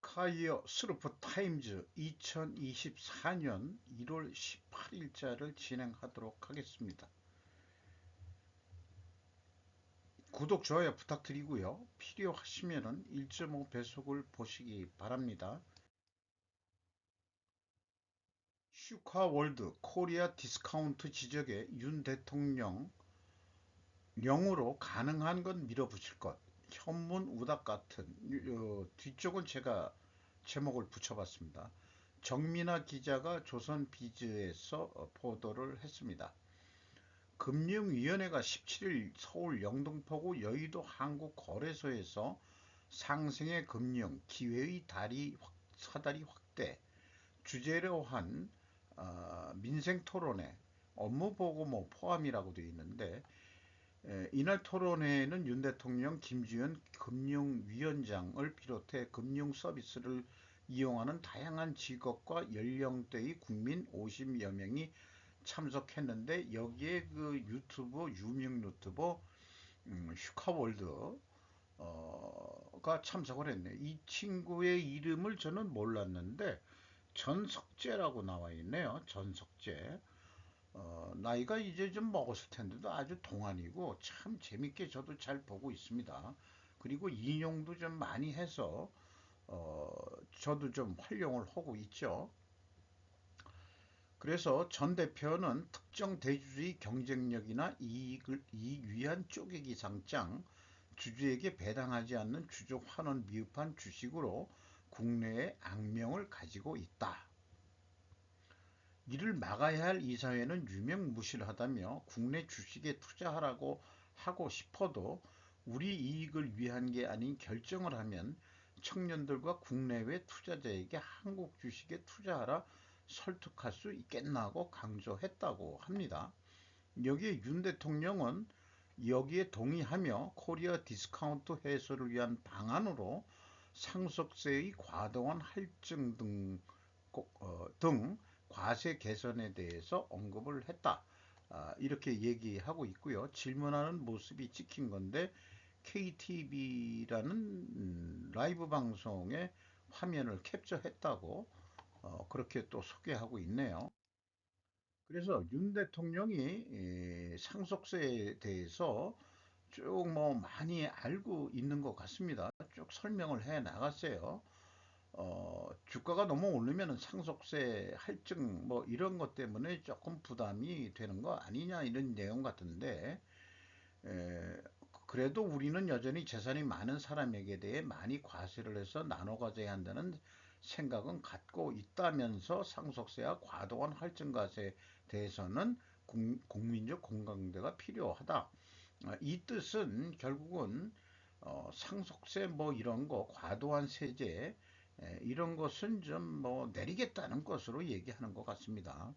카이어 스루프 타임즈 2024년 1월 18일자를 진행하도록 하겠습니다. 구독, 좋아요 부탁드리고요. 필요하시면 1.5 배속을 보시기 바랍니다. 슈카월드 코리아 디스카운트 지적에 윤 대통령 령으로 가능한 건 밀어붙일 것. 현문 우답 같은 뒤쪽은 제가 제목을 붙여봤습니다. 정민아 기자가 조선비즈에서 보도를 했습니다. 금융위원회가 17일 서울 영등포구 여의도 한국거래소에서 상생의 금융 기회의 사다리 확대 주제로 한 민생토론회 업무보고모 포함이라고 되어 있는데, 이날 토론회에는 윤 대통령, 김주현 금융위원장을 비롯해 금융 서비스를 이용하는 다양한 직업과 연령대의 국민 50여 명이 참석했는데, 여기에 그 유명 유튜버 슈카월드가 참석을 했네요. 이 친구의 이름을 저는 몰랐는데 전석재라고 나와 있네요. 전석재. 나이가 이제 좀 먹었을 텐데도 아주 동안이고 참 재밌게 저도 잘 보고 있습니다. 그리고 인용도 좀 많이 해서 어, 저도 좀 활용을 하고 있죠. 그래서 전 대표는 특정 대주주의 경쟁력이나 이익 위한 쪼개기 상장, 주주에게 배당하지 않는 주주 환원 미흡한 주식으로 국내에 악명을 가지고 있다. 이를 막아야 할 이사회는 유명무실하다며 국내 주식에 투자하라고 하고 싶어도 우리 이익을 위한 게 아닌 결정을 하면 청년들과 국내외 투자자에게 한국 주식에 투자하라 설득할 수 있겠나고 강조했다고 합니다. 여기에 윤 대통령은 여기에 동의하며 코리아 디스카운트 해소를 위한 방안으로 상속세의 과도한 할증 등 과세 개선에 대해서 언급을 했다. 이렇게 얘기하고 있고요. 질문하는 모습이 찍힌 건데 KTV라는 라이브 방송의 화면을 캡처했다고 그렇게 또 소개하고 있네요. 그래서 윤 대통령이 상속세에 대해서 쭉 뭐 많이 알고 있는 것 같습니다. 쭉 설명을 해 나갔어요. 주가가 너무 오르면 상속세 할증 뭐 이런 것 때문에 조금 부담이 되는 거 아니냐 이런 내용 같은데, 에, 그래도 우리는 여전히 재산이 많은 사람에게 대해 많이 과세를 해서 나눠 가져야 한다는 생각은 갖고 있다면서 상속세와 과도한 할증과세에 대해서는 국민적 공감대가 필요하다. 이 뜻은 결국은 상속세 뭐 이런 거 과도한 세제 이런 것은 좀 뭐 내리겠다는 것으로 얘기하는 것 같습니다.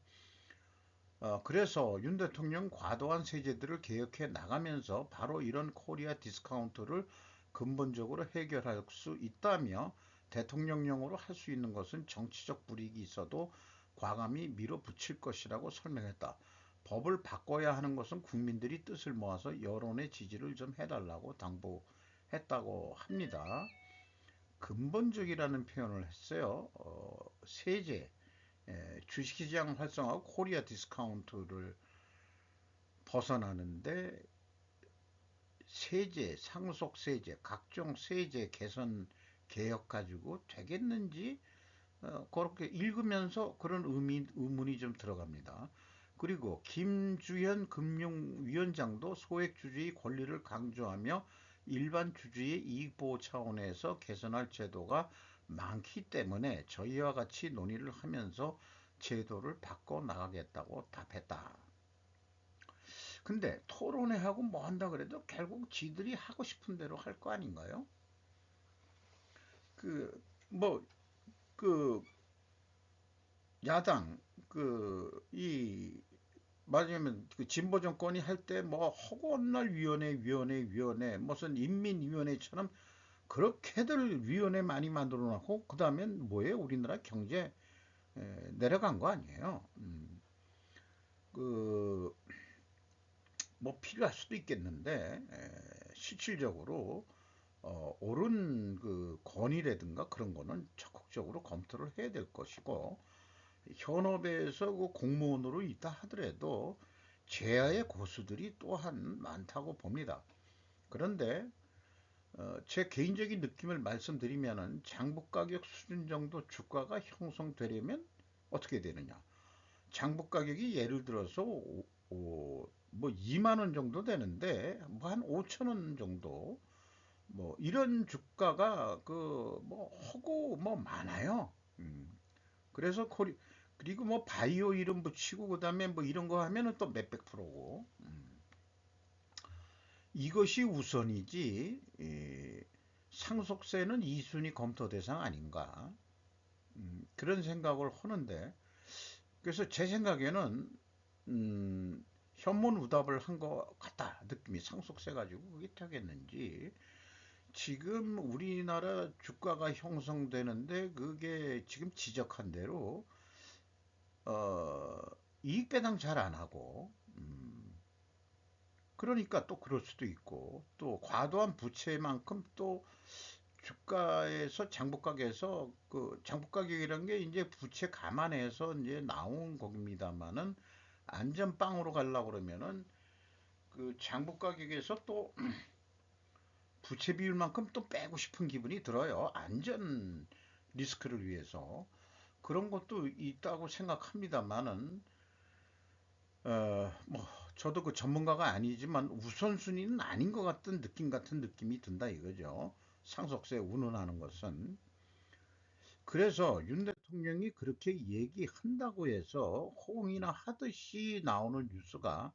그래서 윤 대통령 과도한 세제들을 개혁해 나가면서 바로 이런 코리아 디스카운트를 근본적으로 해결할 수 있다며 대통령령으로 할 수 있는 것은 정치적 불이익이 있어도 과감히 밀어붙일 것이라고 설명했다. 법을 바꿔야 하는 것은 국민들이 뜻을 모아서 여론의 지지를 좀 해달라고 당부했다고 합니다. 근본적이라는 표현을 했어요. 세제, 주식시장 활성화, 코리아 디스카운트를 벗어나는데 세제, 상속세제, 각종 세제 개선 개혁 가지고 되겠는지 그렇게 읽으면서 그런 의문이 좀 들어갑니다. 그리고 김주현 금융위원장도 소액주주의 권리를 강조하며 일반 주주의 이익보호 차원에서 개선할 제도가 많기 때문에 저희와 같이 논의를 하면서 제도를 바꿔 나가겠다고 답했다. 근데 토론회하고 뭐 한다 그래도 결국 지들이 하고 싶은 대로 할 거 아닌가요? 그, 뭐, 그, 야당, 맞으면 그 진보 정권이 할 때 뭐 허구날 위원회 무슨 인민위원회처럼 그렇게들 위원회 많이 만들어 놓고 그 다음엔 뭐예요? 우리나라 경제 내려간 거 아니에요? 그 뭐 필요할 수도 있겠는데 실질적으로 옳은 그 건의라든가 그런 거는 적극적으로 검토를 해야 될 것이고, 현업에서 그 공무원으로 있다 하더라도 제야의 고수들이 또한 많다고 봅니다. 그런데 제 개인적인 느낌을 말씀드리면은 장부 가격 수준 정도 주가가 형성되려면 어떻게 되느냐? 장부 가격이 예를 들어서 뭐 2만 원 정도 되는데 뭐 한 5천 원 정도 뭐 이런 주가가 그 뭐 허고 뭐 많아요. 그래서 그리고 뭐 바이오 이름 붙이고 그다음에 뭐 이런 거 하면은 또 몇백 프로고 이것이 우선이지 상속세는 2순위 검토 대상 아닌가 그런 생각을 하는데 그래서 제 생각에는 현문우답을 한 것 같다 느낌이 상속세 가지고 그게 되겠는지 지금 우리나라 주가가 형성되는데 그게 지금 지적한 대로 어, 이익 배당 잘 안 하고 그러니까 또 그럴 수도 있고 또 과도한 부채만큼 또 주가에서 장부가격에서 그 장부가격이라는 게 이제 부채 감안해서 이제 나온 겁니다만은 안전빵으로 가려고 그러면은 그 장부가격에서 또 부채 비율만큼 또 빼고 싶은 기분이 들어요. 안전 리스크를 위해서 그런 것도 있다고 생각합니다만은 뭐 저도 그 전문가가 아니지만 우선순위는 아닌 것 같은 느낌 같은 느낌이 든다 이거죠. 상속세 운운하는 것은. 그래서 윤 대통령이 그렇게 얘기한다고 해서 호응이나 하듯이 나오는 뉴스가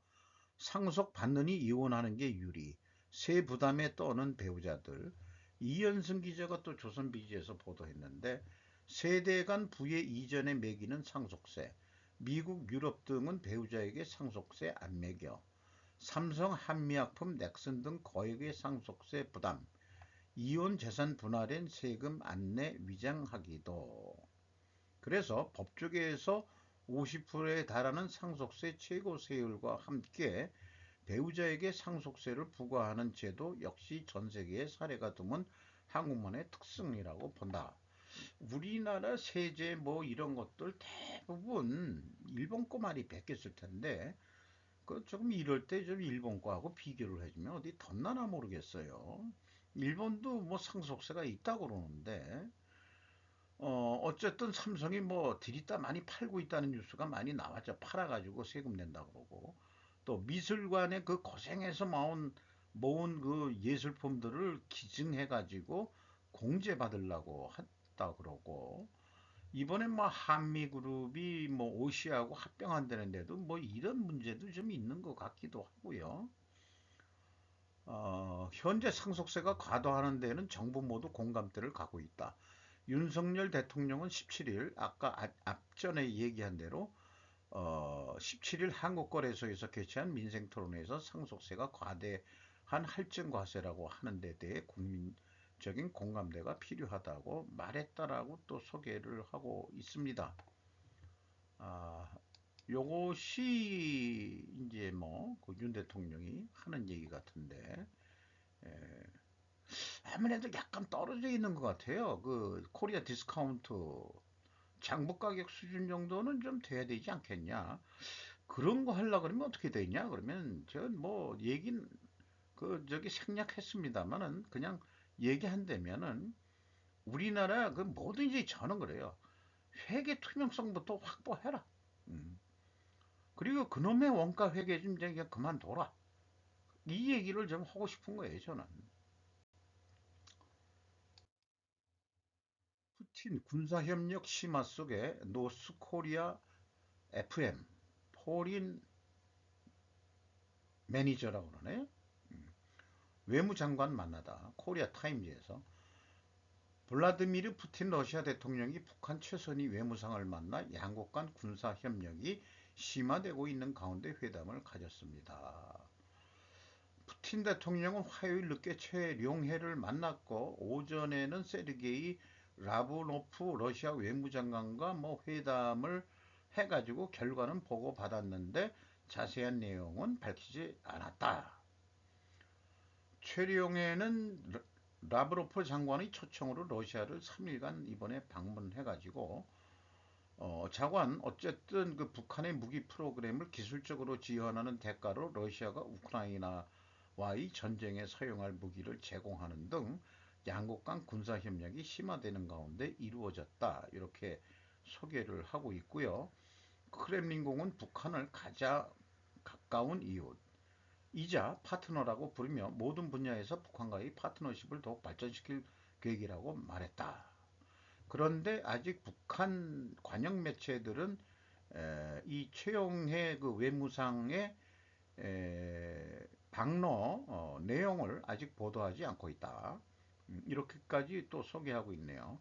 상속 받느니 이혼하는 게 유리, 세 부담에 떠는 배우자들. 이현승 기자가 또 조선비지에서 보도했는데 세대 간 부의 이전에 매기는 상속세. 미국, 유럽 등은 배우자에게 상속세 안 매겨. 삼성, 한미약품, 넥슨 등 거액의 상속세 부담. 이혼 재산 분할엔 세금 안내 위장하기도. 그래서 법조계에서 50%에 달하는 상속세 최고 세율과 함께 배우자에게 상속세를 부과하는 제도 역시 전 세계의 사례가 드문 한국만의 특성이라고 본다. 우리나라 세제 뭐 이런 것들 대부분 일본 거 많이 베꼈을 텐데 그 조금 이럴 때 좀 일본 거하고 비교를 해주면 어디 덧나나 모르겠어요. 일본도 뭐 상속세가 있다고 그러는데 어쨌든 삼성이 뭐 들이다 많이 팔고 있다는 뉴스가 많이 나왔죠. 팔아가지고 세금 낸다 그러고 또 미술관에 그 고생해서 모은 그 예술품들을 기증해가지고 공제 받으려고 했다 그러고 이번에 뭐 한미그룹이 뭐 오시아하고 합병한다는데도 뭐 이런 문제도 좀 있는 것 같기도 하고요. 현재 상속세가 과도하는 데는 정부 모두 공감대를 갖고 있다. 윤석열 대통령은 17일 아까 앞전에 얘기한 대로 17일 한국거래소에서 개최한 민생토론회에서 상속세가 과대한 할증과세라고 하는 데 대해 국민적인 공감대가 필요하다고 말했다라고 또 소개를 하고 있습니다. 아, 요것이 이제 뭐윤 대통령이 하는 얘기 같은데 아무래도 약간 떨어져 있는 것 같아요. 그 코리아 디스카운트 장부 가격 수준 정도는 좀 돼야 되지 않겠냐. 그런 거 하려 그러면 어떻게 되냐? 그러면 전 뭐 얘긴 그 저기 생략했습니다만은 그냥 얘기한다면은 우리나라 그 뭐든지 저는 그래요. 회계 투명성부터 확보해라. 음. 그리고 그놈의 원가 회계 좀 이제 그만둬라. 이 얘기를 좀 하고 싶은 거예요, 저는. 푸틴 군사협력 심화 속에 노스코리아 FM, 포린 매니저라고 그러네. 외무장관 만나다. 코리아 타임즈에서 블라드미르 푸틴 러시아 대통령이 북한 최선희 외무상을 만나 양국 간 군사 협력이 심화되고 있는 가운데 회담을 가졌습니다. 푸틴 대통령은 화요일 늦게 최룡해를 만났고 오전에는 세르게이 라브노프 러시아 외무장관과 뭐 회담을 해가지고 결과는 보고받았는데 자세한 내용은 밝히지 않았다. 최룡해는 라브로프 장관의 초청으로 러시아를 3일간 이번에 방문해가지고 자관 어쨌든 그 북한의 무기 프로그램을 기술적으로 지원하는 대가로 러시아가 우크라이나와의 전쟁에 사용할 무기를 제공하는 등 양국 간 군사 협력이 심화되는 가운데 이루어졌다. 이렇게 소개를 하고 있고요. 크렘린궁은 북한을 가장 가까운 이웃 이자 파트너라고 부르며 모든 분야에서 북한과의 파트너십을 더욱 발전시킬 계획이라고 말했다. 그런데 아직 북한 관영 매체들은 이 최용해 그 외무상의 방러 내용을 아직 보도하지 않고 있다. 이렇게까지 또 소개하고 있네요.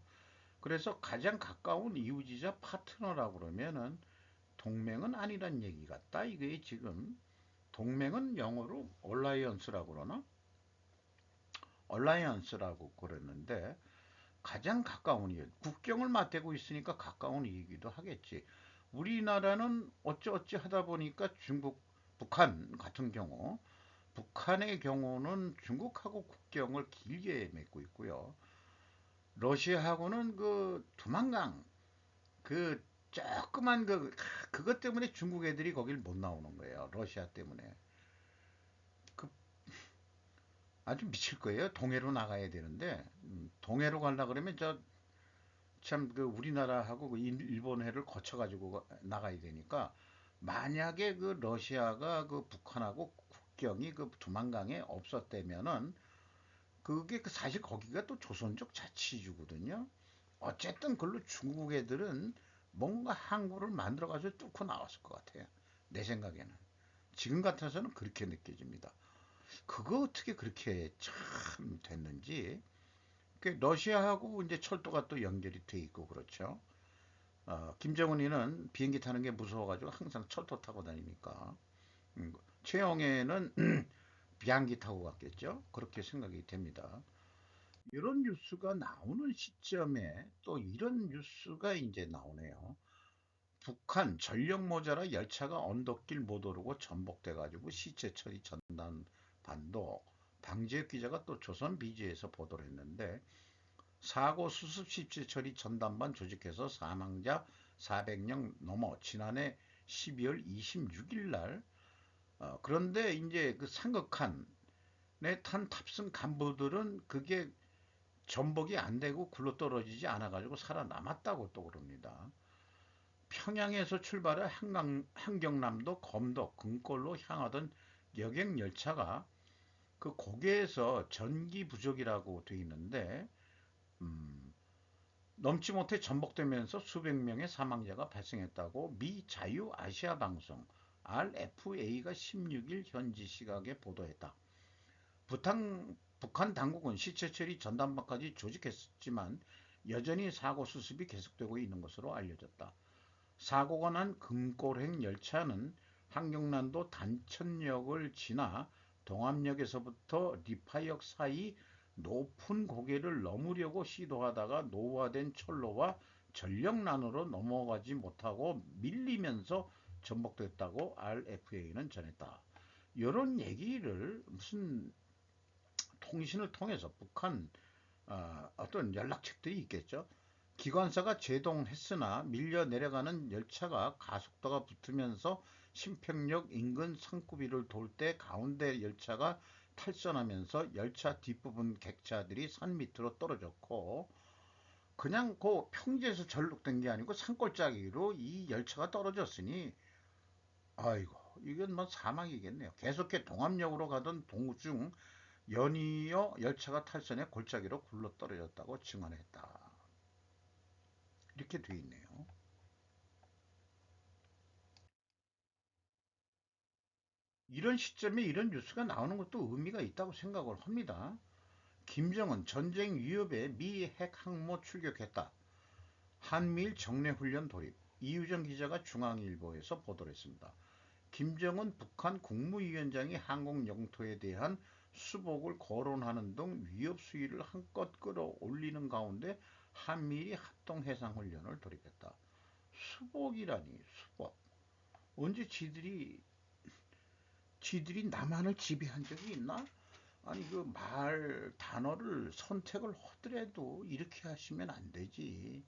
그래서 가장 가까운 이웃이자 파트너라고 그러면은 동맹은 아니란 얘기 같다. 이게 지금 동맹은 영어로 얼라이언스라고 그러나? 얼라이언스라고 그랬는데 가장 가까운 이웃, 국경을 맞대고 있으니까 가까운 이익이기도 하겠지. 우리나라는 어찌어찌 하다 보니까 중국, 북한 같은 경우, 북한의 경우는 중국하고 국경을 길게 맺고 있고요. 러시아하고는 그 두만강, 그 조그만 그것 때문에 중국 애들이 거길 못 나오는 거예요. 러시아 때문에. 그 아주 미칠 거예요. 동해로 나가야 되는데 동해로 가려 그러면 저 참 그 우리나라하고 그 일본해를 거쳐가지고 나가야 되니까 만약에 그 러시아가 그 북한하고 국경이 그 두만강에 없었다면은 그게 그 사실 거기가 또 조선족 자치주거든요. 어쨌든 그걸로 중국 애들은 뭔가 항구를 만들어가지고 뚫고 나왔을 것 같아요. 내 생각에는. 지금 같아서는 그렇게 느껴집니다. 그거 어떻게 그렇게 참 됐는지. 그 러시아하고 이제 철도가 또 연결이 돼 있고 그렇죠. 김정은이는 비행기 타는 게 무서워가지고 항상 철도 타고 다니니까. 최영애는 비행기 타고 갔겠죠. 그렇게 생각이 됩니다. 이런 뉴스가 나오는 시점에 또 이런 뉴스가 이제 나오네요. 북한 전력 모자라 열차가 언덕길 못 오르고 전복돼가지고 시체 처리 전단 반도 방지혁 기자가 또 조선 비지에서 보도를 했는데 사고 수습 시체 처리 전담반 조직해서 사망자 400명 넘어 지난해 12월 26일 날 그런데 이제 그 상극한에 탄 탑승 간부들은 그게 전복이 안 되고 굴러떨어지지 않아 가지고 살아남았다고 또 그럽니다. 평양에서 출발해 한경남도 검도 금골로 향하던 여객 열차가 그 고개에서 전기 부족이라고 돼 있는데 음, 넘지 못해 전복되면서 수백 명의 사망자가 발생했다고 미 자유아시아 방송 RFA가 16일 현지 시각에 보도했다. 북한 당국은 시체 처리 전담반까지 조직했지만 여전히 사고 수습이 계속되고 있는 것으로 알려졌다. 사고가 난 금골행 열차는 한경남도 단천역을 지나 동암역에서부터 리파역 사이 높은 고개를 넘으려고 시도하다가 노후화된 철로와 전력난으로 넘어가지 못하고 밀리면서 전복됐다고 RFA는 전했다. 이런 얘기를 무슨 통신을 통해서 북한 어떤 연락책들이 있겠죠. 기관사가 제동했으나 밀려 내려가는 열차가 가속도가 붙으면서 신평역 인근 상구비를 돌 때 가운데 열차가 탈선하면서 열차 뒷부분 객차들이 산 밑으로 떨어졌고 그냥 그 평지에서 절룩된 게 아니고 산골짜기로 이 열차가 떨어졌으니 아이고 이건 뭐 사망이겠네요. 계속해 동암역으로 가던 도중 연이어 열차가 탈선해 골짜기로 굴러 떨어졌다고 증언했다. 이렇게 돼 있네요. 이런 시점에 이런 뉴스가 나오는 것도 의미가 있다고 생각을 합니다. 김정은 전쟁 위협에 미 핵 항모 출격했다. 한미일 정례훈련 돌입. 이유정 기자가 중앙일보에서 보도를 했습니다. 김정은 북한 국무위원장이 한국 영토에 대한 수복을 거론하는 등 위협 수위를 한껏 끌어올리는 가운데 한미일이 합동 해상훈련을 돌입했다. 수복이라니 수복. 언제 지들이 남한을 지배한 적이 있나? 아니 그 말 단어를 선택을 하더라도 이렇게 하시면 안 되지.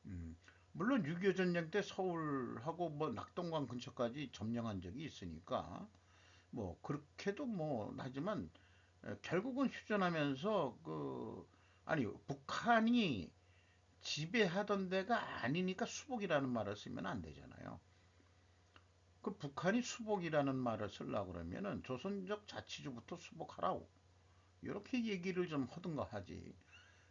음, 물론 6.25 전쟁 때 서울하고 뭐 낙동강 근처까지 점령한 적이 있으니까 뭐 그렇게도 뭐 하지만 결국은 휴전하면서 그 아니 북한이 지배하던 데가 아니니까 수복이라는 말을 쓰면 안 되잖아요. 그 북한이 수복이라는 말을 쓰려고 그러면은 조선족 자치주부터 수복하라고 이렇게 얘기를 좀 하든가 하지.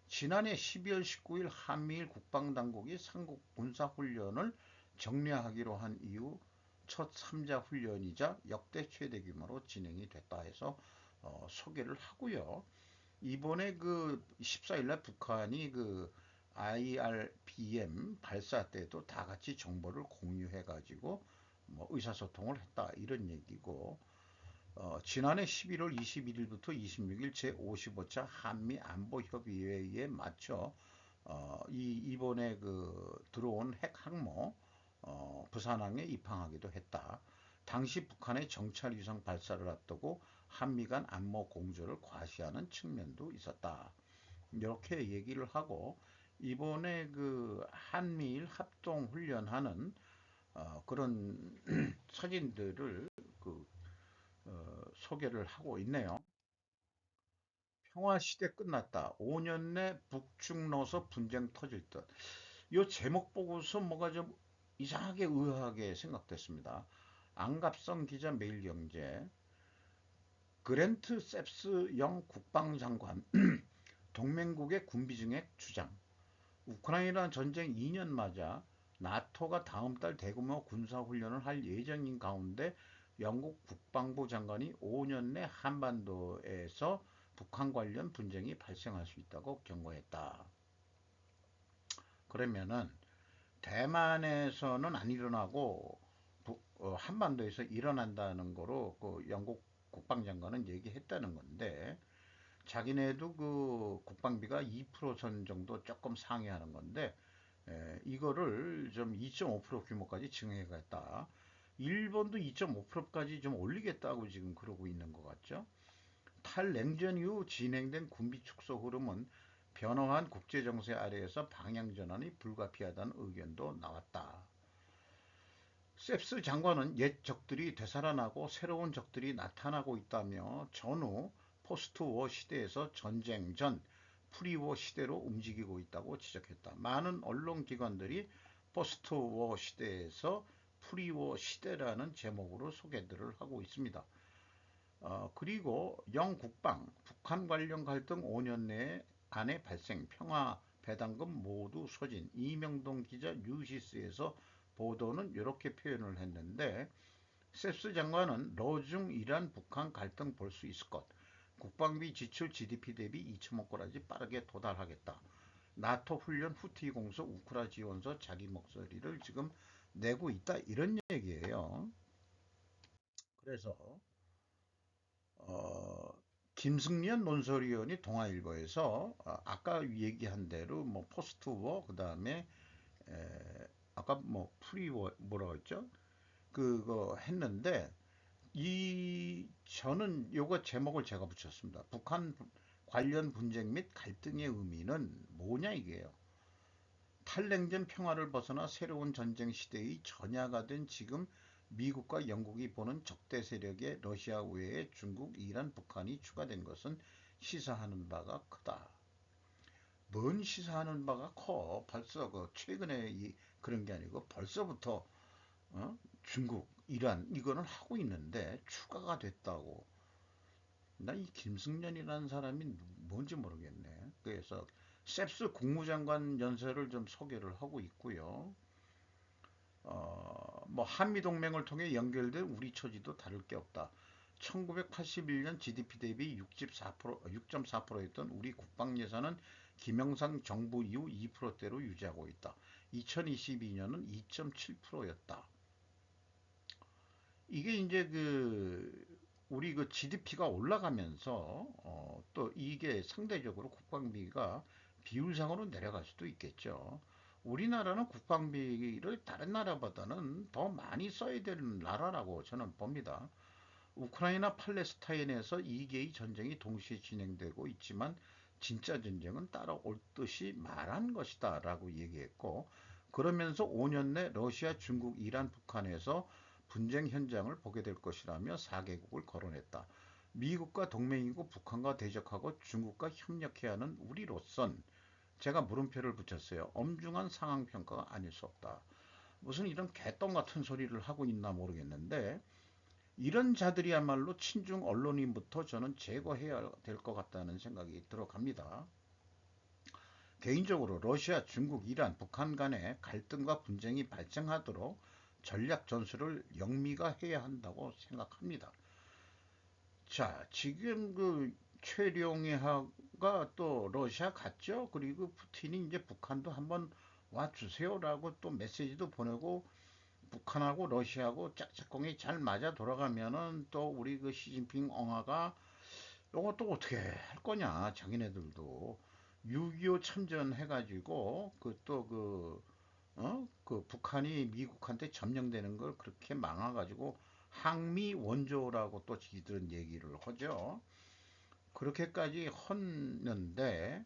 지난해 12월 19일 한미일 국방당국이 삼국 군사훈련을 정례하기로 한 이후 첫 3자 훈련이자 역대 최대 규모로 진행이 됐다 해서 소개를 하고요. 이번에 그 14일 날 북한이 그 IRBM 발사 때도 다 같이 정보를 공유해 가지고 뭐 의사소통을 했다 이런 얘기고 지난해 11월 21일부터 26일 제55차 한미 안보협의회에 맞춰 이번에 그 들어온 핵 항모 부산항에 입항하기도 했다. 당시 북한의 정찰 위성 발사를 앞두고 한미 간 안보 공조를 과시하는 측면도 있었다. 이렇게 얘기를 하고 이번에 그 한미일 합동 훈련하는 그런 사진들을 그 소개를 하고 있네요. 평화시대 끝났다. 5년 내 북중러서 분쟁 터질 듯. 이 제목 보고서 뭐가 좀 이상하게 의아하게 생각됐습니다. 안갑성 기자 매일경제 그랜트 셉스 영 국방장관 동맹국의 군비 증액 주장 우크라이나 전쟁 2년 맞아 나토가 다음 달 대규모 군사훈련을 할 예정인 가운데 영국 국방부 장관이 5년 내 한반도에서 북한 관련 분쟁이 발생할 수 있다고 경고했다. 그러면은 대만에서는 안 일어나고 한반도에서 일어난다는 거로 그 영국 국방장관은 얘기했다는 건데 자기네도 그 국방비가 2%선 정도 조금 상회하는 건데 이거를 좀 2.5% 규모까지 증액하겠다. 일본도 2.5%까지 좀 올리겠다고 지금 그러고 있는 것 같죠. 탈냉전 이후 진행된 군비 축소 흐름은 변화한 국제정세 아래에서 방향 전환이 불가피하다는 의견도 나왔다. 셉스 장관은 옛 적들이 되살아나고 새로운 적들이 나타나고 있다며 전후 포스트워 시대에서 전쟁 전 프리워 시대로 움직이고 있다고 지적했다. 많은 언론기관들이 포스트워 시대에서 프리워 시대라는 제목으로 소개들을 하고 있습니다. 그리고 영국방, 북한 관련 갈등 5년 내에 안에 발생, 평화 배당금 모두 소진, 이명동 기자 뉴시스에서 보도는 이렇게 표현을 했는데 셉스 장관은 러중 이란 북한 갈등 볼 수 있을 것, 국방비 지출 GDP 대비 2.5%까지 빠르게 도달하겠다. 나토 훈련 후티 공소 우크라 지원서 자기 목소리를 지금 내고 있다 이런 얘기예요. 그래서 어, 김승련 논설위원이 동아일보에서 아까 얘기한 대로 뭐 포스트워 그다음에 아까 뭐 프리워 뭐라고 했죠? 그거 했는데 이 저는 요거 제목을 제가 붙였습니다. 북한 관련 분쟁 및 갈등의 의미는 뭐냐 이게요. 탈냉전 평화를 벗어나 새로운 전쟁 시대의 전야가 된 지금 미국과 영국이 보는 적대 세력의 러시아 외에 중국, 이란, 북한이 추가된 것은 시사하는 바가 크다. 뭔 시사하는 바가 커? 벌써 그 최근에 그런 게 아니고 벌써부터 중국, 이란 이거는 하고 있는데 추가가 됐다고. 나 이 김승연이라는 사람이 뭔지 모르겠네. 그래서 셉스 국무장관 연설을 좀 소개를 하고 있고요. 뭐 한미동맹을 통해 연결된 우리 처지도 다를 게 없다. 1981년 GDP 대비 6.4%였던 우리 국방 예산은 김영삼 정부 이후 2%대로 유지하고 있다. 2022년은 2.7%였다. 이게 이제 그 우리 그 GDP가 올라가면서 또 이게 상대적으로 국방비가 비율상으로 내려갈 수도 있겠죠. 우리나라는 국방비를 다른 나라보다는 더 많이 써야 되는 나라라고 저는 봅니다. 우크라이나 팔레스타인에서 2개의 전쟁이 동시에 진행되고 있지만 진짜 전쟁은 따라올 듯이 말한 것이다 라고 얘기했고, 그러면서 5년 내 러시아, 중국, 이란, 북한에서 분쟁 현장을 보게 될 것이라며 4개국을 거론했다. 미국과 동맹이고 북한과 대적하고 중국과 협력해야 하는 우리로선, 제가 물음표를 붙였어요. 엄중한 상황평가가 아닐 수 없다. 무슨 이런 개똥 같은 소리를 하고 있나 모르겠는데, 이런 자들이야말로 친중 언론인부터 저는 제거해야 될 것 같다는 생각이 들어갑니다. 개인적으로 러시아, 중국, 이란, 북한 간의 갈등과 분쟁이 발생하도록 전략 전술을 영미화해야 한다고 생각합니다. 자, 지금 그 최룡해하가 또 러시아 갔죠. 그리고 푸틴이 이제 북한도 한번 와주세요라고 또 메시지도 보내고, 북한하고 러시아하고 짝짝꿍이 잘 맞아 돌아가면은 또 우리 그 시진핑 엉아가 요거 또 어떻게 할 거냐, 자기네들도 6.25 참전해가지고 그 또 그 북한이 미국한테 점령되는 걸 그렇게 막아가지고 항미 원조라고 또 지들은 얘기를 하죠. 그렇게까지 했는데,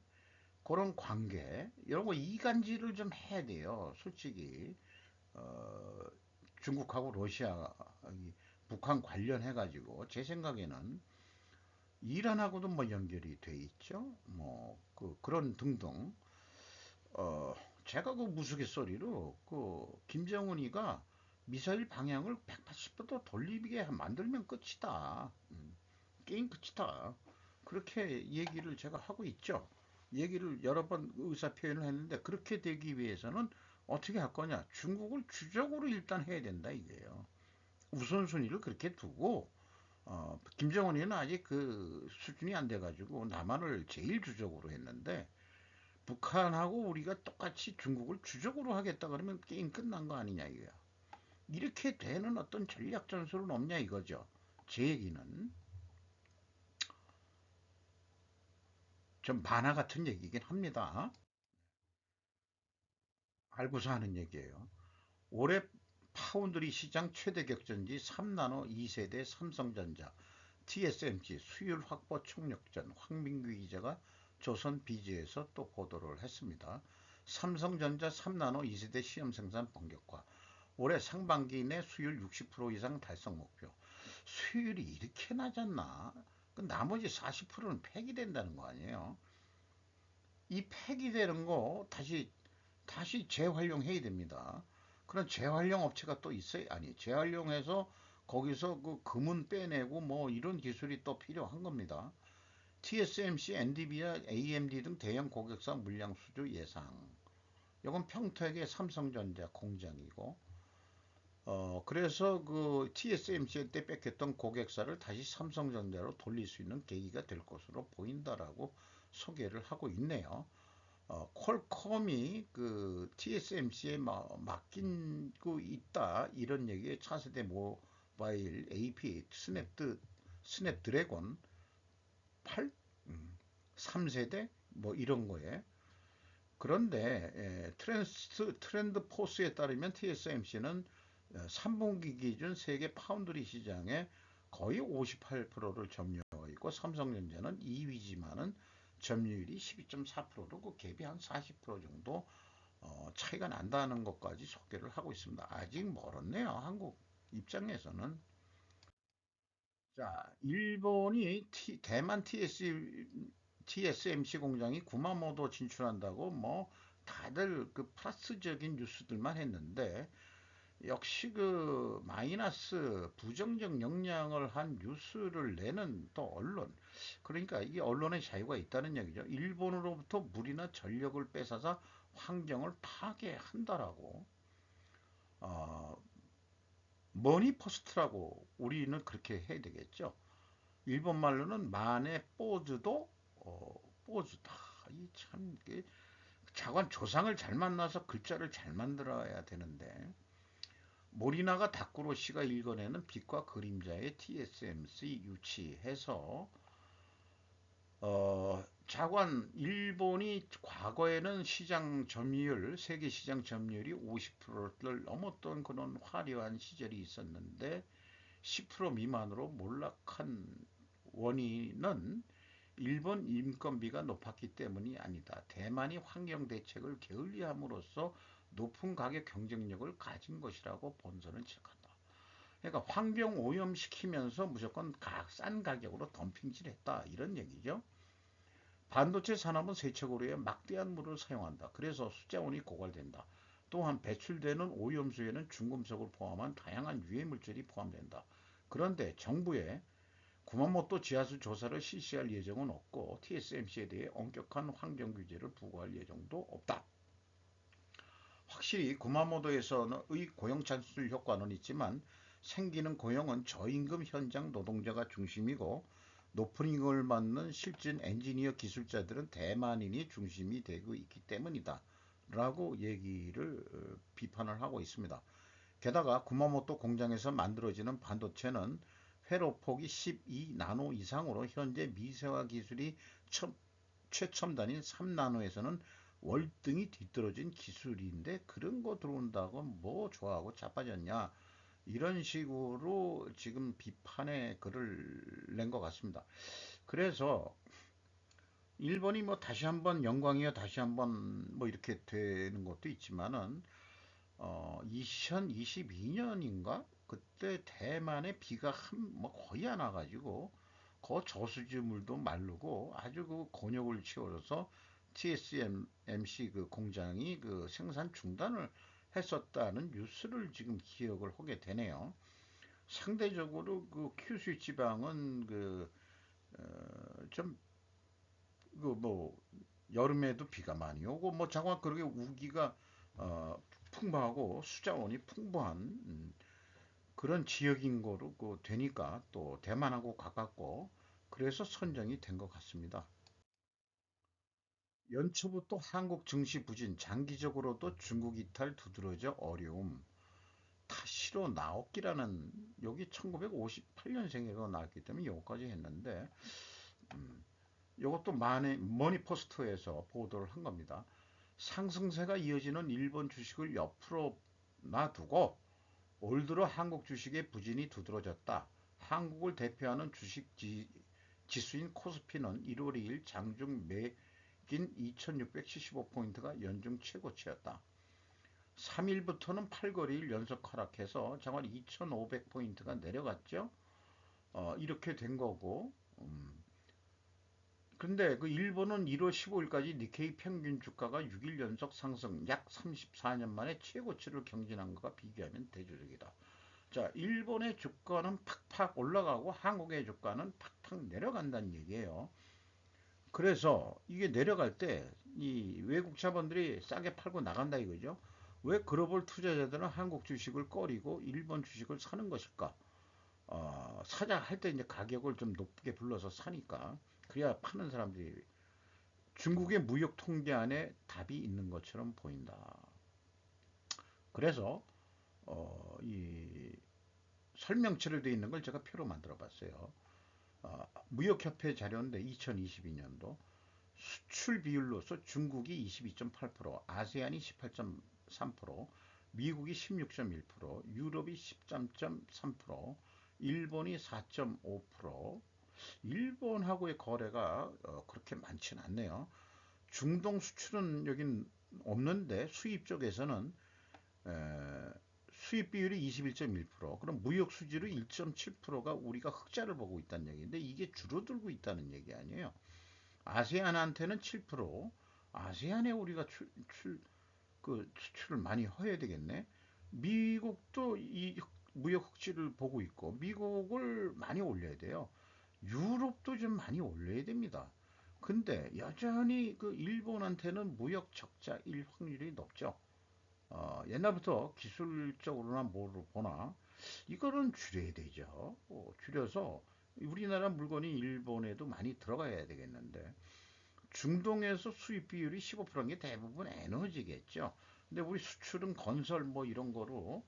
그런 관계 이런 거 이간질을 좀 해야 돼요, 솔직히. 어, 중국하고 러시아, 북한 관련해 가지고 제 생각에는 이란하고도 뭐 연결이 돼 있죠. 뭐 그런 등등. 어, 제가 그 무스갯소리로 그 김정은이가 미사일 방향을 180도 돌리게 만들면 끝이다. 게임 끝이다. 그렇게 얘기를 제가 하고 있죠. 얘기를 여러 번 의사 표현을 했는데, 그렇게 되기 위해서는 어떻게 할 거냐? 중국을 주적으로 일단 해야 된다 이거예요. 우선순위를 그렇게 두고, 김정은이는 아직 그 수준이 안 돼가지고 남한을 제일 주적으로 했는데, 북한하고 우리가 똑같이 중국을 주적으로 하겠다 그러면 게임 끝난 거 아니냐 이거야. 이렇게 되는 어떤 전략 전술은 없냐 이거죠. 제 얘기는 좀 만화 같은 얘기긴 합니다. 알고서 하는 얘기예요. 올해 파운드리 시장 최대 격전지 3나노 2세대 삼성전자 TSMC 수율 확보 총력전, 황민규 기자가 조선 비즈에서 또 보도를 했습니다. 삼성전자 3나노 2세대 시험 생산 본격화. 올해 상반기 내 수율 60% 이상 달성 목표. 수율이 이렇게 낮았나? 그 나머지 40%는 폐기된다는 거 아니에요? 이 폐기되는 거 다시 재활용해야 됩니다. 그런 재활용 업체가 또 있어요? 아니, 재활용해서 거기서 그 금은 빼내고 뭐 이런 기술이 또 필요한 겁니다. TSMC, NVIDIA, AMD 등 대형 고객사 물량 수주 예상. 이건 평택의 삼성전자 공장이고, 그래서 그 TSMC 때 뺏겼던 고객사를 다시 삼성전자로 돌릴 수 있는 계기가 될 것으로 보인다라고 소개를 하고 있네요. 퀄컴이 그 TSMC에 맡기고 있다 이런 얘기에 차세대 모바일 AP 스냅드래곤 8 3세대 뭐 이런 거에. 그런데 트렌드 포스에 따르면 TSMC는 3분기 기준 세계 파운드리 시장의 거의 58%를 점유하고 있고, 삼성전자는 2위지만은 점유율이 12.4%로 그 갭이 한 40% 정도 차이가 난다는 것까지 소개를 하고 있습니다. 아직 멀었네요, 한국 입장에서는. 자, 일본이 대만 TSMC 공장이 구마모도 진출한다고 뭐 다들 그 플러스적인 뉴스들만 했는데, 역시 그 마이너스 부정적 영향을 한 뉴스를 내는 또 언론, 그러니까 이게 언론의 자유가 있다는 얘기죠. 일본으로부터 물이나 전력을 뺏어서 환경을 파괴한다라고. 어, 머니 퍼스트라고 우리는 그렇게 해야 되겠죠. 일본 말로는 만의 뽀즈도 뽀즈다. 이참 자관 조상을 잘 만나서 글자를 잘 만들어야 되는데, 모리나가 다쿠로 씨가 읽어내는 빛과 그림자의 TSMC 유치해서 자관 일본이 과거에는 시장 점유율 세계 시장 점유율이 50%를 넘었던 그런 화려한 시절이 있었는데, 10% 미만으로 몰락한 원인은 일본 인건비가 높았기 때문이 아니다. 대만이 환경 대책을 게을리함으로써 높은 가격 경쟁력을 가진 것이라고 본선을 지적한다. 그러니까 환경 오염시키면서 무조건 싼 가격으로 덤핑질했다 이런 얘기죠. 반도체 산업은 세척으로의 막대한 물을 사용한다. 그래서 수자원이 고갈된다. 또한 배출되는 오염수에는 중금속을 포함한 다양한 유해물질이 포함된다. 그런데 정부의 구마모토 지하수 조사를 실시할 예정은 없고 TSMC에 대해 엄격한 환경 규제를 부과할 예정도 없다. 확실히 구마모토에서의 고용 창출 효과는 있지만 생기는 고용은 저임금 현장 노동자가 중심이고 높은 임금을 받는 실진 엔지니어 기술자들은 대만인이 중심이 되고 있기 때문이다. 라고 얘기를 비판을 하고 있습니다. 게다가 구마모토 공장에서 만들어지는 반도체는 회로폭이 12나노 이상으로 현재 미세화 기술이 최첨단인 3나노에서는 월등히 뒤떨어진 기술인데 그런 거 들어온다고 뭐 좋아하고 자빠졌냐 이런 식으로 지금 비판의 글을 낸 것 같습니다. 그래서 일본이 뭐 다시 한번 영광이요 다시 한번 뭐 이렇게 되는 것도 있지만은 2022년인가 그때 대만에 비가 뭐 거의 안 와가지고 그 저수지물도 마르고 아주 그 곤욕을 치러서 TSMC 그 공장이 그 생산 중단을 했었다는 뉴스를 지금 기억을 하게 되네요. 상대적으로 그 큐슈 지방은 좀 그 뭐 여름에도 비가 많이 오고 뭐 장관 그렇게 우기가 어, 풍부하고 수자원이 풍부한 그런 지역인 거로 되니까 또 대만하고 가깝고 그래서 선정이 된 것 같습니다. 연초부터 한국 증시 부진, 장기적으로도 중국 이탈 두드러져 어려움. 타시로 나오키라는 여기 1958년생으로 나왔기 때문에 여기까지 했는데 이것도 머니포스트에서 보도를 한 겁니다. 상승세가 이어지는 일본 주식을 옆으로 놔두고 올 들어 한국 주식의 부진이 두드러졌다. 한국을 대표하는 주식 지수인 코스피는 1월 2일 장중 매긴 2675포인트가 연중 최고치였다. 3일부터는 8거리일 연속 하락해서 장월 2500포인트가 내려갔죠. 이렇게 된 거고 근데 그 일본은 1월 15일까지 니케이 평균 주가가 6일 연속 상승 약 34년 만에 최고치를 경신한 것과 비교하면 대조적이다. 자, 일본의 주가는 팍팍 올라가고 한국의 주가는 팍팍 내려간다는 얘기예요. 그래서 이게 내려갈 때 이 외국 자본들이 싸게 팔고 나간다 이거죠. 왜 글로벌 투자자들은 한국 주식을 꺼리고 일본 주식을 사는 것일까? 사자 할 때 이제 가격을 좀 높게 불러서 사니까 그래야 파는 사람들이 중국의 무역 통제 안에 답이 있는 것처럼 보인다. 그래서 이 설명치를 돼 있는 걸 제가 표로 만들어 봤어요. 무역협회 자료인데 2022년도 수출 비율로서 중국이 22.8%, 아세안이 18.3%, 미국이 16.1%, 유럽이 13.3%, 일본이 4.5%, 일본하고의 거래가 그렇게 많지는 않네요. 중동 수출은 여긴 없는데 수입 쪽에서는 수입 비율이 21.1%, 그럼 무역 수지로 1.7%가 우리가 흑자를 보고 있다는 얘기인데 이게 줄어들고 있다는 얘기 아니에요. 아세안한테는 7%, 아세안에 우리가 수출을 많이 해야 되겠네. 미국도 이 무역 흑지를 보고 있고 미국을 많이 올려야 돼요. 유럽도 좀 많이 올려야 됩니다. 근데 여전히 그 일본한테는 무역 적자일 확률이 높죠. 옛날부터 기술적으로나 뭐로 보나 이거는 줄여야 되죠. 줄여서 우리나라 물건이 일본에도 많이 들어가야 되겠는데 중동에서 수입 비율이 15%인 게 대부분 에너지겠죠. 근데 우리 수출은 건설 뭐 이런 거로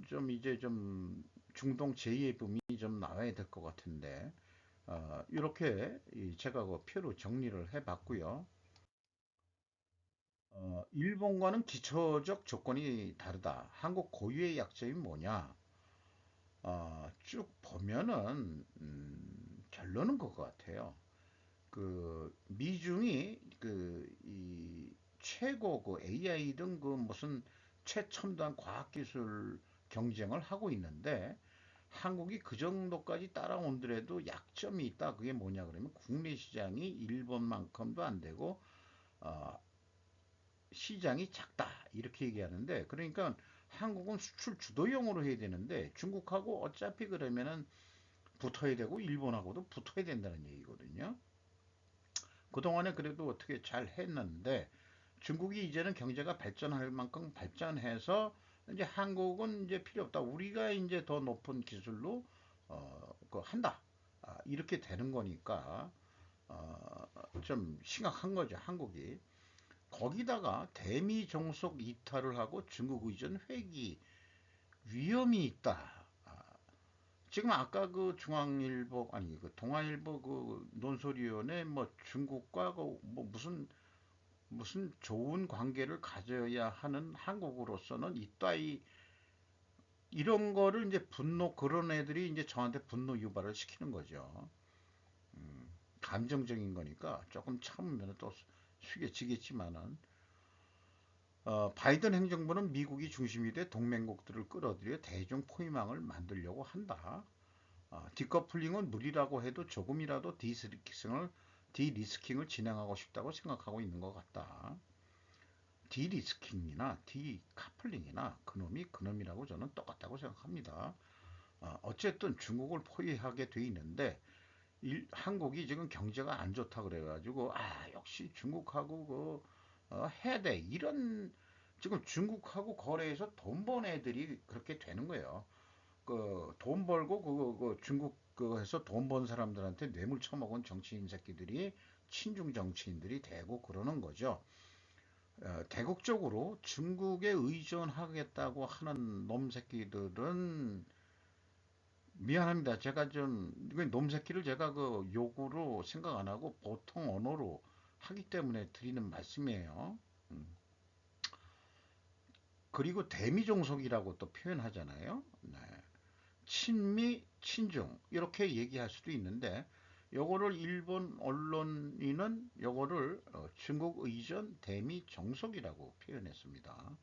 좀 이제 좀 중동 제2의 붐이 좀 나와야 될 것 같은데 이렇게 제가 그 표로 정리를 해봤고요. 일본과는 기초적 조건이 다르다. 한국 고유의 약점이 뭐냐? 쭉 보면은 결론은 그거 같아요. 그 미중이 그 이 최고 그 AI든 그 무슨 최첨단 과학기술 경쟁을 하고 있는데 한국이 그 정도까지 따라온더라도 약점이 있다. 그게 뭐냐 그러면 국내 시장이 일본만큼도 안 되고 어, 시장이 작다 이렇게 얘기하는데 그러니까 한국은 수출 주도형으로 해야 되는데 중국하고 어차피 그러면은 붙어야 되고 일본하고도 붙어야 된다는 얘기거든요. 그동안에 그래도 어떻게 잘 했는데 중국이 이제는 경제가 발전할 만큼 발전해서 이제 한국은 이제 필요 없다. 우리가 이제 더 높은 기술로 그 한다. 이렇게 되는 거니까 좀 심각한 거죠, 한국이. 거기다가 대미 종속 이탈을 하고 중국 의존 회귀 위험이 있다. 지금 아까 그 중앙일보 아니 그 동아일보 그 논설위원회 뭐 중국과 그뭐 무슨 좋은 관계를 가져야 하는 한국으로서는 이따위 이런 거를 이제 분노 그런 애들이 이제 저한테 분노 유발을 시키는 거죠. 감정적인 거니까 조금 참으면 또 숙여지겠지만은 바이든 행정부는 미국이 중심이 돼 동맹국들을 끌어들여 대중 포위망을 만들려고 한다. 디커플링은 무리라고 해도 조금이라도 디리스킹을 진행하고 싶다고 생각하고 있는 것 같다. 디리스킹이나 디카플링이나 그놈이 그놈이라고 저는 똑같다고 생각합니다. 어쨌든 중국을 포위하게 돼 있는데 한국이 지금 경제가 안 좋다 그래가지고 역시 중국하고 해야 돼 이런 지금 중국하고 거래해서 돈 번 애들이 그렇게 되는 거예요. 그 돈 벌고 중국 그 해서 돈 번 사람들한테 뇌물 처먹은 정치인 새끼들이 친중 정치인들이 되고 그러는 거죠. 대국적으로 중국에 의존하겠다고 하는 놈 새끼들은 미안합니다. 제가 좀 놈 새끼를 제가 그 욕으로 생각 안 하고 보통 언어로 하기 때문에 드리는 말씀이에요. 그리고 대미종속이라고 또 표현하잖아요. 네. 친미, 친중 이렇게 얘기할 수도 있는데 요거를 일본 언론인은 요거를 중국 의전 대미 정속이라고 표현했습니다.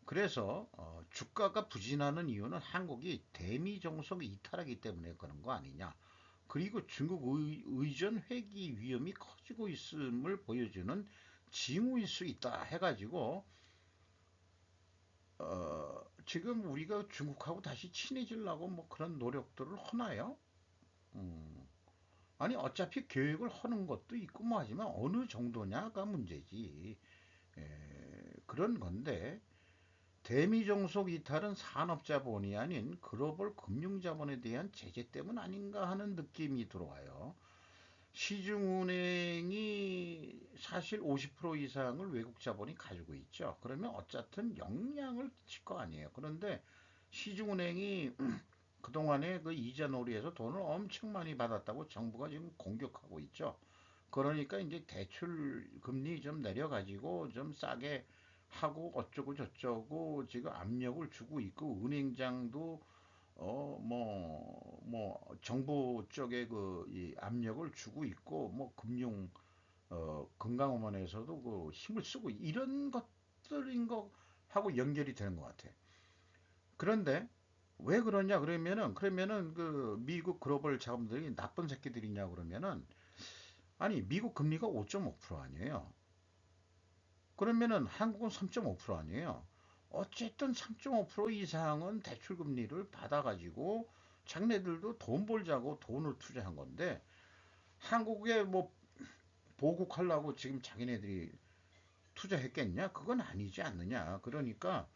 그래서 주가가 부진하는 이유는 한국이 대미 정속 이탈하기 때문에 그런 거 아니냐. 그리고 중국 의전 회귀 위험이 커지고 있음을 보여주는 징후일 수 있다 해가지고 지금 우리가 중국하고 다시 친해지려고 뭐 그런 노력들을 하나요? 음, 아니 어차피 계획을 하는 것도 있고 뭐 하지만 어느 정도냐가 문제지. 그런 건데 대미종속 이탈은 산업자본이 아닌 글로벌 금융자본에 대한 제재 때문 아닌가 하는 느낌이 들어와요. 시중은행이 사실 50% 이상을 외국 자본이 가지고 있죠. 그러면 어쨌든 영향을 끼칠 거 아니에요. 그런데 시중은행이 그동안에 그 이자 놀이에서 돈을 엄청 많이 받았다고 정부가 지금 공격하고 있죠. 그러니까 이제 대출 금리 좀 내려가지고 좀 싸게 하고 어쩌고 저쩌고 지금 압력을 주고 있고 은행장도 정부 쪽에 그 이 압력을 주고 있고 뭐 금융 금감원에서도 그 힘을 쓰고 이런 것들인 거 하고 연결이 되는 것 같아. 그런데 왜 그러냐 그러면은 그 미국 글로벌 자금들이 나쁜 새끼들이냐 그러면은 아니 미국 금리가 5.5% 아니에요. 그러면은 한국은 3.5% 아니에요. 어쨌든 3.5% 이상은 대출 금리를 받아가지고 자기네들도 돈 벌자고 돈을 투자한 건데 한국에 뭐 보국하려고 지금 자기네들이 투자했겠냐? 그건 아니지 않느냐. 그러니까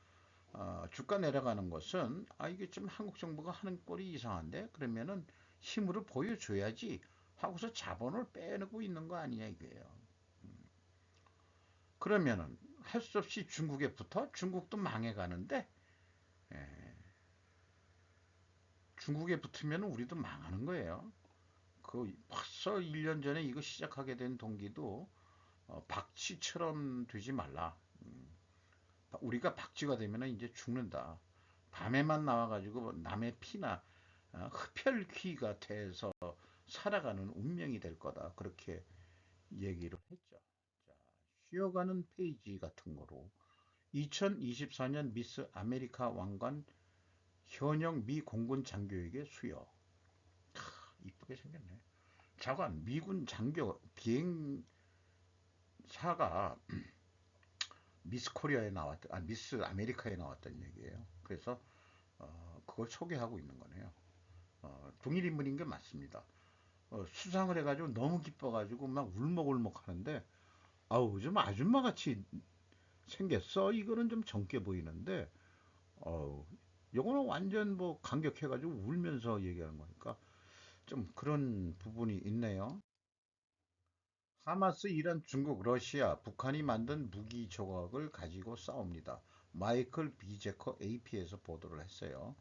주가 내려가는 것은 이게 좀 한국 정부가 하는 꼴이 이상한데 그러면은 힘으로 보여줘야지 하고서 자본을 빼내고 있는 거 아니냐 이거예요. 그러면은 할 수 없이 중국에 붙어 중국도 망해가는데 중국에 붙으면 우리도 망하는 거예요. 그 벌써 1년 전에 이거 시작하게 된 동기도 박쥐처럼 되지 말라. 우리가 박쥐가 되면 이제 죽는다. 밤에만 나와가지고 남의 피나 흡혈귀가 돼서 살아가는 운명이 될 거다. 그렇게 얘기를 했죠. 자, 쉬어가는 페이지 같은 거로 2024년 미스 아메리카 왕관 현역 미 공군 장교에게 수여. 이쁘게 생겼네. 자관 미군 장교 비행사가 미스 코리아에 나왔던, 미스 아메리카에 나왔던 얘기예요. 그래서 그걸 소개하고 있는 거네요. 동일 인물인 게 맞습니다. 수상을 해가지고 너무 기뻐가지고 막 울먹울먹 하는데, 아우 좀 아줌마 같이 생겼어. 이거는 좀 젊게 보이는데, 어우 요거는 완전 뭐 감격해가지고 울면서 얘기하는 거니까 좀 그런 부분이 있네요. 하마스, 이란, 중국, 러시아, 북한이 만든 무기 조각을 가지고 싸웁니다. 마이클 비제커 AP에서 보도를 했어요.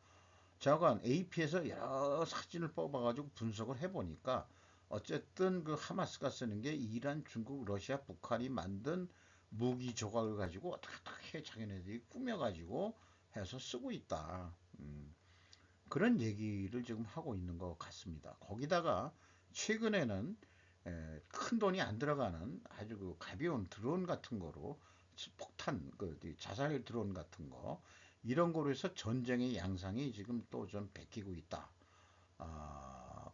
자관 AP에서 여러 사진을 뽑아가지고 분석을 해보니까 어쨌든 그 하마스가 쓰는 게 이란, 중국, 러시아, 북한이 만든 무기 조각을 가지고 어떻게 자기네들이 꾸며가지고 해서 쓰고 있다. 그런 얘기를 지금 하고 있는 것 같습니다. 거기다가 최근에는 큰 돈이 안 들어가는 아주 그 가벼운 드론 같은 거로 폭탄, 그 자살 드론 같은 거 이런 거로 해서 전쟁의 양상이 지금 또 좀 베끼고 있다.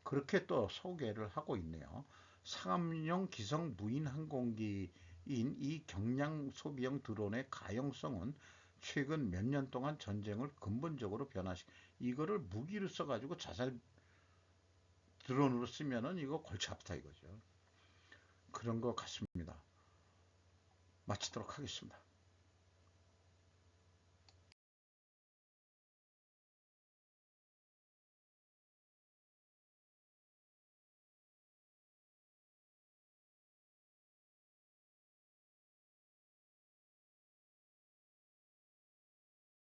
그렇게 또 소개를 하고 있네요. 상업용 기성 무인 항공기인 이 경량 소비형 드론의 가용성은 최근 몇 년 동안 전쟁을 근본적으로 이거를 무기로 써가지고 자살 드론으로 쓰면은 이거 골치 아프다 이거죠. 그런 것 같습니다. 마치도록 하겠습니다.